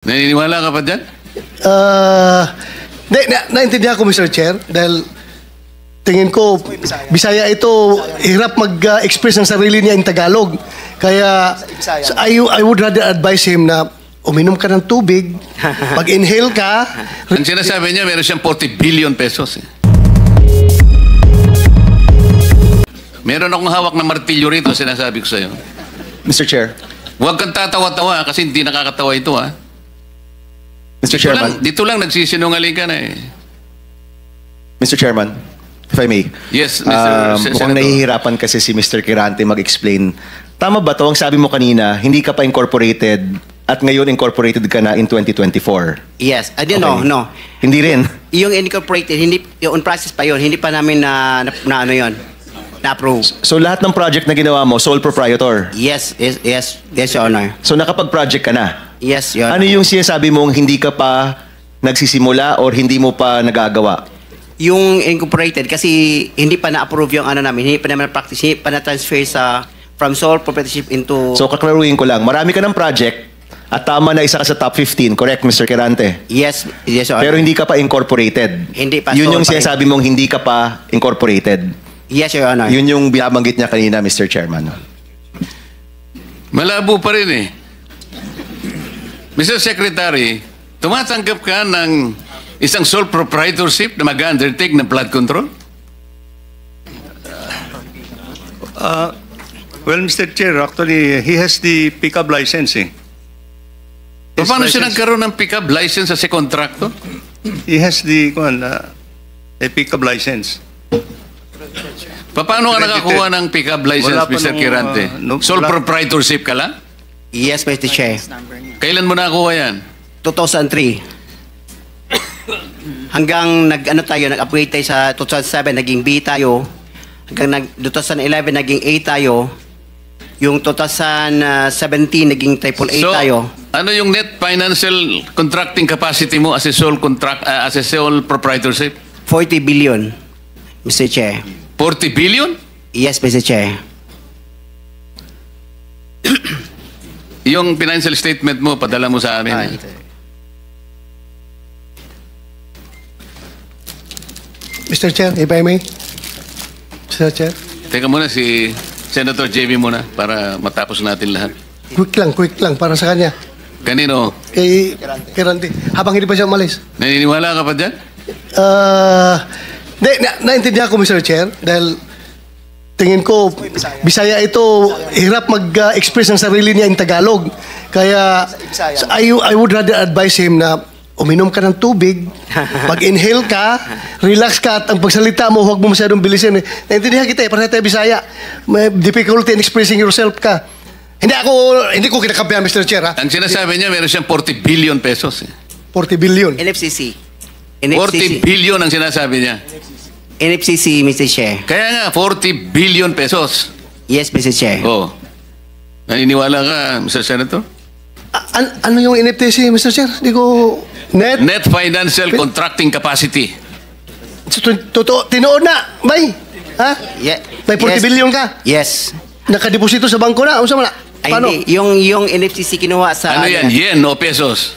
Naniniwala ka pa dyan? Naintindihan ko, Mr. Chair, dahil tingin ko, Bisaya ito, hirap mag-express ng sarili niya in Tagalog. Kaya, I would rather advise him na uminom ka ng tubig, pag-inhale ka. Ang sinasabi niya, meron siyang 40 billion pesos. Meron akong hawak na martilyo rito, sinasabi ko sa'yo. Mr. Chair. Huwag kang tatawa-tawa kasi hindi nakakatawa ito, ha? Mr. Chairman. Dito lang nagsisinungaling ka na eh. Mr. Chairman, if I may. Yes, Mr. Mukhang nahihirapan kasi si Mr. Quirante mag-explain. Tama ba to? Ang sabi mo kanina, hindi ka pa incorporated at ngayon incorporated ka na in 2024? Yes. I don't know, no. Hindi rin? Yung incorporated, hindi, yung on process pa yun, hindi pa namin na ano yun, na-approve. So lahat ng project na ginawa mo, sole proprietor? Yes, Your Honor. So nakapag-project ka na? Yes, Your Honor. Ano yung sinasabi mong hindi ka pa nagsisimula or hindi mo pa nagagawa? Yung incorporated, kasi hindi pa na-approve yung ano namin, hindi pa naman na-practice, hindi pa na-transfer from sole proprietorship into... So kaklaruhin ko lang, marami ka ng project at tama na isa ka sa top 15, correct, Mr. Quirante? Yes, Your Honor. Pero hindi ka pa incorporated? Hindi pa. Yun yung sinasabi mong hindi ka pa incorporated? Yes, Your Honor. Yun yung binabanggit niya kanina, Mr. Chairman. Malabo pa rin eh. Mr. Secretary, tumatanggap ka ng isang sole proprietorship na mag-undertake ng flood control? Well, Mr. Chair, actually, he has the pickup licensing. Paano siya nagkaroon ng pick-up license sa contractor? He has the a pickup license. Paano ka nakakuha ng pick-up license, Wala pa Mr. nung, Quirante? Sole proprietorship ka lang? Yes, Mr. Chair. Kailan mo nakakuha yan? 2003. Hanggang nag-upgrade tayo sa 2007, naging B tayo. Hanggang 2011, naging A tayo. Yung 2017, naging triple A tayo. Ano yung net financial contracting capacity mo as a sole proprietorship? 40 billion, Mr. Chair. 40 billion? Yes, Mr. Chair. Yung financial statement mo, padala mo sa amin. Mr. Chair, if I may. Mr. Chair. Teka muna si Senator JB muna para matapos natin lahat. Quick lang, para sa kanya. Kanino? Kay Randy. Habang hindi pa siya umalis. Naniniwala ka pa dyan? Naintindihan ko, Mr. Chair, dahil tingin ko, Bisaya ito, hirap mag-express ng sarili niya in Tagalog. Kaya, I would rather advise him na uminom ka ng tubig, pag-inhale ka, relax ka, at ang pagsalita mo, huwag mo masyadong bilisin. Naintindihan kita para tayo Bisaya. May difficulty in expressing yourself ka. Hindi ko kinakampihan, Mr. Chair. Ha? Ang sinasabi niya, meron siyang 40 billion pesos. 40 billion. NFCC. 40 billion ang sinasabi niya. NFCC, Mr. Chair. Kaya nga, 40 billion pesos. Yes, Mr. Chair. Oh. Naniniwala ka, Mr. Senator? Ano yung NFTC, Mr. Chair? Hindi ko... Net financial contracting capacity. Totoo, tinoon na, bay. Ha? Yeah. May 40 billion ka? Yes. Nakadeposito sa bangko na? Ano sa mga? Ay, hindi. Yung NFCC kinuha sa... Ano yan? Yen o pesos?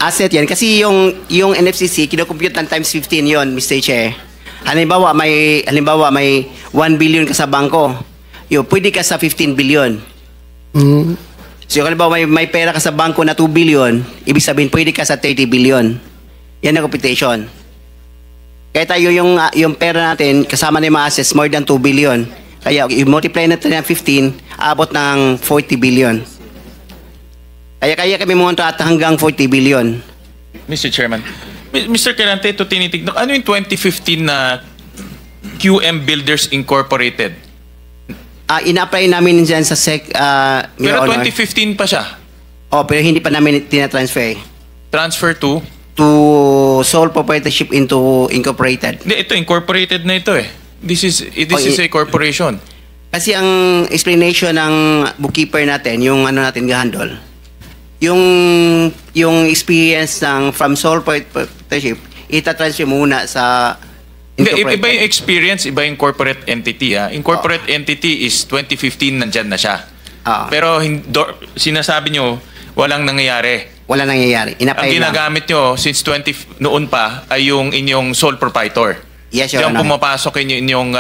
Asset yan. Kasi yung NFCC, kinukompute ng times 15 yon, Mr. Chair. Halimbawa, may 1 billion ka sa bangko. Pwede ka sa 15 billion. So, halimbawa, may pera ka sa bangko na 2 billion, ibig sabihin, pwede ka sa 30 billion. Yan ang computation. Kaya tayo yung pera natin, kasama na yung mga assets, more than 2 billion. Kaya, i-multiply natin ng 15, abot ng 40 billion. Kaya kami munta at hanggang 40 billion. Mr. Chairman, Mr. Quirante, ito tinitignan. Ano yung 2015 na QM Builders Incorporated? Ina-apply namin dyan sa SEC, Pero 2015 pa siya. Pero hindi pa namin tina-transfer. Transfer to? To sole proprietorship into incorporated. Hindi, ito incorporated na ito eh. This is a corporation. Kasi ang explanation ng bookkeeper natin, yung ano natin gahandol, yung experience from sole proprietorship, ita-transfer muna sa Hindi, iba yung experience, iba yung corporate entity. In corporate entity is 2015 nandyan na siya. Pero sinasabi nyo, walang nangyayari. Wala nangyayari. Ang Inapply lang. ginagamit nyo since noon pa ay yung inyong sole proprietor. Yes, Your Diyan Honor. pumapasok inyong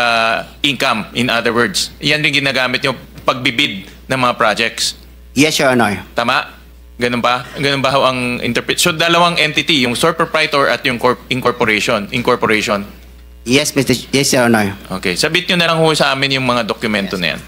income, in other words. Yan rin ginagamit nyo pagbibid ng mga projects. Yes, Your Honor. Tama? Ganun ba? Ganun ba ho ang interpret? So, dalawang entity, yung sole proprietor at yung incorporation. Yes, Your Honor. Okay. Sabit nyo na lang ho sa amin yung mga dokumento na yan.